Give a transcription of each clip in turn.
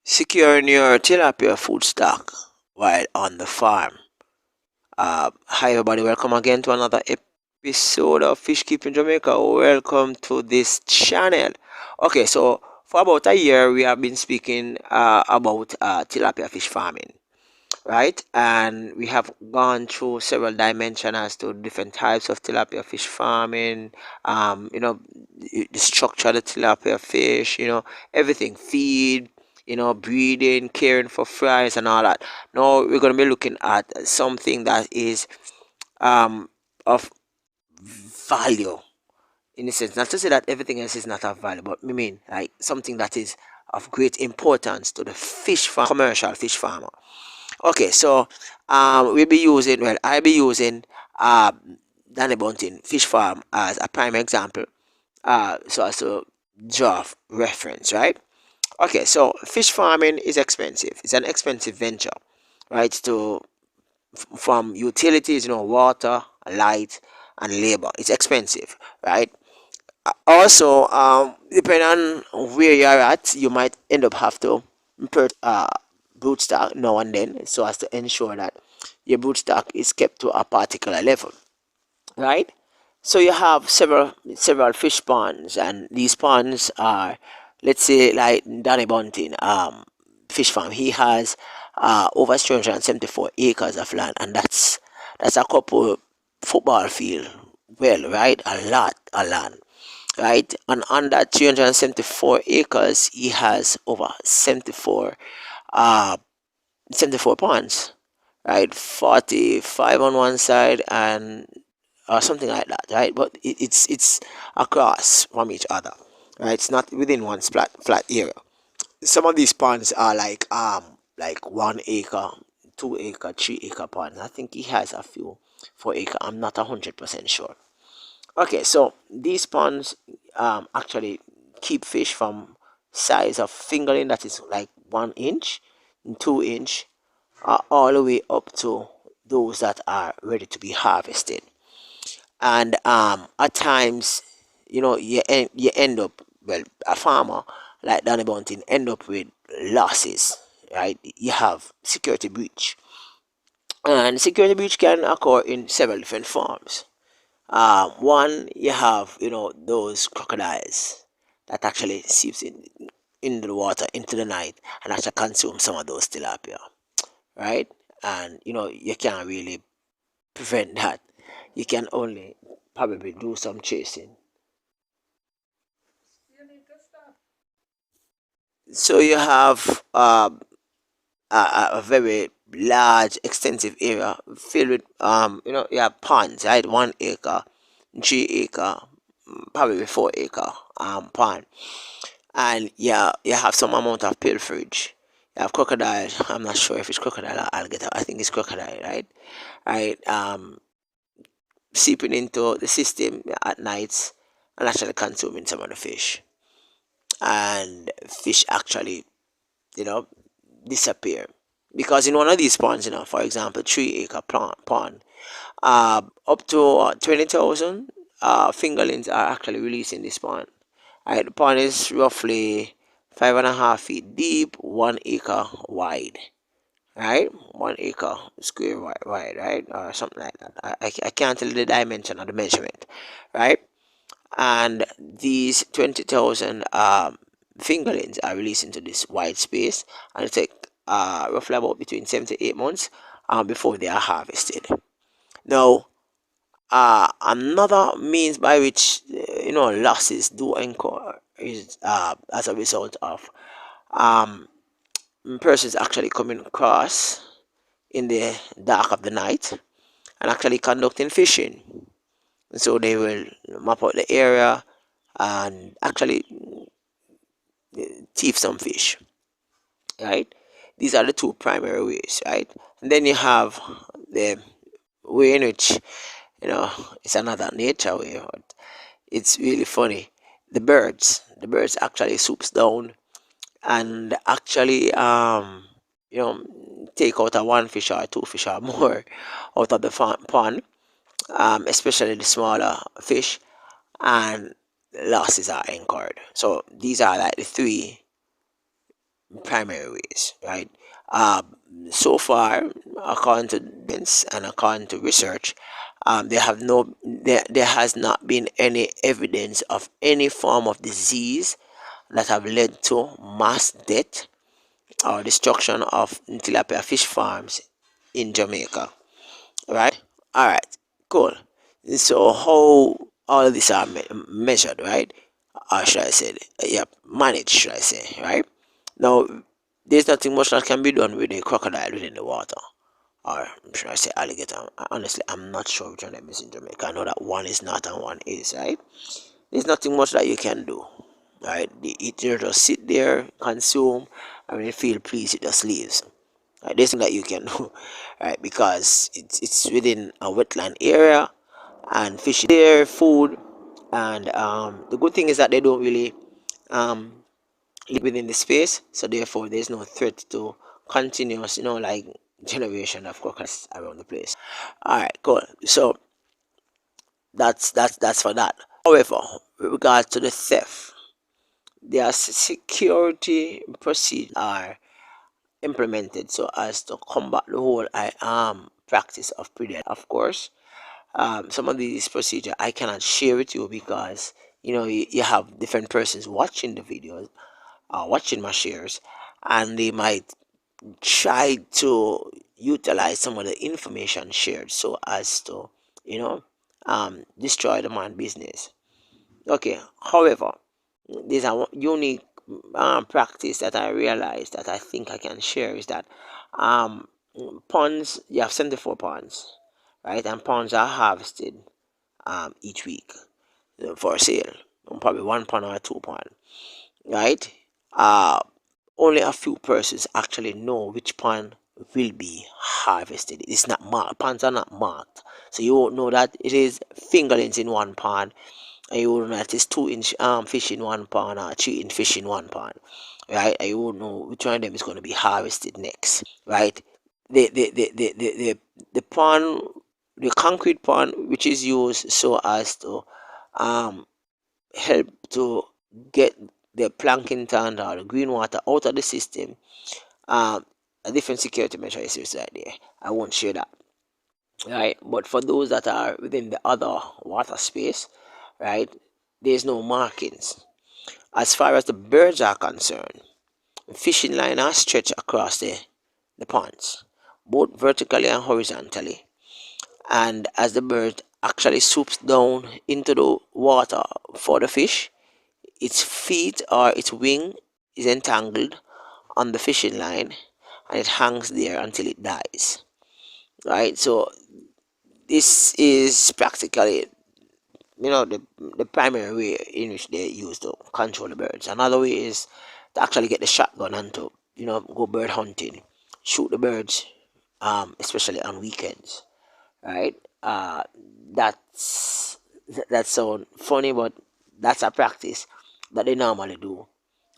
Securing your tilapia food stock while on the farm. Hi everybody, welcome again to another episode of Fish Keeping Jamaica. Welcome to this channel. Okay, so for about a year we have been speaking about tilapia fish farming, right? And we have gone through several dimensions as to different types of tilapia fish farming. The structure of the tilapia fish. Everything, feed. Breeding, caring for fries, and all that. Now we're going to be looking at something that is of value in a sense. Not to say that everything else is not of value, but I mean like something that is of great importance to the fish farm, commercial fish farmer. Okay, so we'll be using, well, I'll be using Danny Bunting Fish Farm as a prime example, so as to draw reference, right? Okay, so fish farming is expensive. It's an expensive venture, right? From utilities, water, light, and labor. It's expensive, right? Also, depending on where you're at, you might end up have to put brood stock now and then, so as to ensure that your brood stock is kept to a particular level, right? So you have several fish ponds, and these ponds are, let's say, like Danny Bunting fish farm. He has over 374 acres of land, and that's a couple football field. Well, right, a lot of land, right? And on that 374 acres, he has over 74 ponds, right? 45 on one side and or something like that, right? But it's across from each other, right? It's not within one flat area. Some of these ponds are like 1 acre, 2 acre, 3 acre ponds. I think he has a few 4 acre. I'm not 100% sure. Okay, so these ponds actually keep fish from size of fingerling, that is like 1 inch, 2 inch, all the way up to those that are ready to be harvested. And at times, you end up, well, a farmer like Danny Bunting end up with losses, right? You have security breach, and security breach can occur in several different forms. One, you have, those crocodiles that actually seeps in the water into the night and actually consume some of those tilapia, right? And you can't really prevent that. You can only probably do some chasing. So you have a very large, extensive area filled with you have ponds, right? 1 acre, 3 acre, probably 4 acre pond, and yeah, you have some amount of pilferage. You have crocodile. I'm not sure if it's crocodile or alligator. I think it's crocodile, right? Right. Seeping into the system at nights and actually consuming some of the fish, and fish actually, you know, disappear because in one of these ponds, for example, 3 acre pond, up to 20,000 fingerlings are actually released in this pond. Right, the pond is roughly 5.5 feet deep, 1 acre wide. Right, 1 acre square wide, right, or something like that. I can't tell the dimension or the measurement, right? And these 20,000 fingerlings are released into this wide space, and it take roughly about between 7 to 8 months before they are harvested. Now, another means by which losses do incur is as a result of um, persons actually coming across in the dark of the night and actually conducting fishing. So they will map out the area and actually thief some fish, right? These are the two primary ways, right? And then you have the way in which, it's another nature way. But it's really funny. The birds actually swoops down and actually take out a one fish or two fish or more out of the pond, especially the smaller fish, and losses are incurred. So these are like the three primary ways, right? So far, according to evidence and according to research, there has not been any evidence of any form of disease that have led to mass death or destruction of tilapia fish farms in Jamaica, right? All right, cool. So how all these are measured, right? Or should I say, yep, managed, should I say, right? Now, there's nothing much that can be done with a crocodile within the water, or should I say alligator? Honestly, I'm not sure which one of them is in Jamaica. I know that one is not and one is, right? There's nothing much that you can do, right? The eater just sit there, consume, and when you feel pleased, it just leaves. Right? There's nothing that you can do, right? Because it's within a wetland area, and fish is their food, and the good thing is that they don't really um, live within the space, so therefore there's no threat to continuous, like generation of crocodiles around the place. All right, cool. So that's for that. However, with regard to the theft, their security procedures are implemented so as to combat the whole practice of predator. Of course, some of these procedure I cannot share with you because you have different persons watching the videos, watching my shares, and they might try to utilize some of the information shared so as to you know destroy the man business. Okay, however, there's a unique practice that I realized that I think I can share is that um, ponds, you have 74 ponds, right? And ponds are harvested each week for sale. Probably one pond or two pond, right? Uh, Only a few persons actually know which pond will be harvested. It's not marked. Ponds are not marked, so you won't know that it is fingerlings in one pond, and you will know that it's 2 inch fish in one pond or 3 inch fish in one pond, right? And you will know which one of them is going to be harvested next, right? The pond, the concrete pond, which is used so as to um help to get the plankton or the green water out of the system. A different security measure is used right there. I won't share that, right? But for those that are within the other water space, right, there's no markings. As far as the birds are concerned, fishing line are stretched across the ponds, both vertically and horizontally. And as the bird actually swoops down into the water for the fish, its feet or its wing is entangled on the fishing line and it hangs there until it dies. Right? So this is practically the primary way in which they use to control the birds. Another way is to actually get the shotgun and to go bird hunting, shoot the birds, especially on weekends, right? That's that sound funny, but that's a practice that they normally do,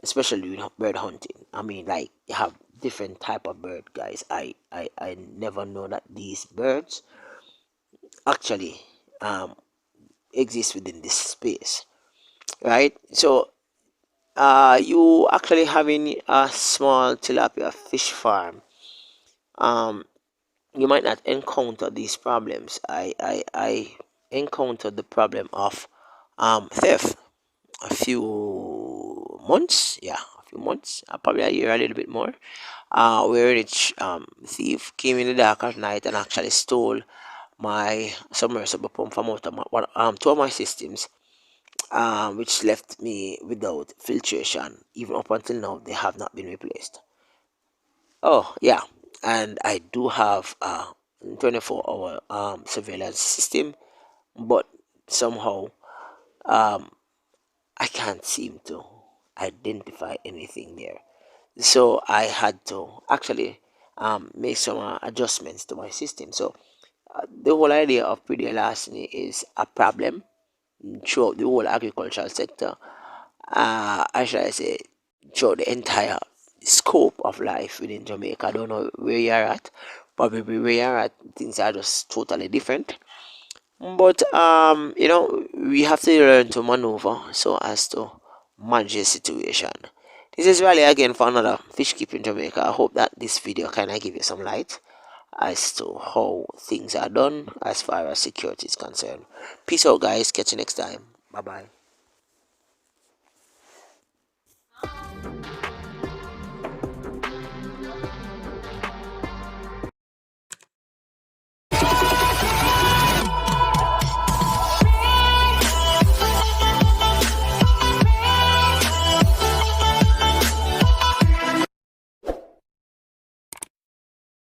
especially with bird hunting. I mean, like you have different type of bird, guys. I never know that these birds actually um exist within this space, right? So you actually having a small tilapia fish farm, um you might not encounter these problems. I encountered the problem of theft a few months, yeah, a few months, probably a year, a little bit more, where each thief came in the dark at night and actually stole my submersible pump from out of two of my systems, which left me without filtration. Even up until now, they have not been replaced. Oh, yeah, and I do have a 24-hour surveillance system, but somehow um, I can't seem to identify anything there. So I had to actually make some adjustments to my system. So the whole idea of pre larceny is a problem throughout the whole agricultural sector. I should I say throughout the entire scope of life within Jamaica. I don't know where you're at. Probably where you're at, things are just totally different. But we have to learn to maneuver so as to manage the situation. This is Riley again for another Fish Keeping Jamaica. I hope that this video kind of give you some light as to how things are done as far as security is concerned. Peace out, guys. Catch you next time. Bye bye.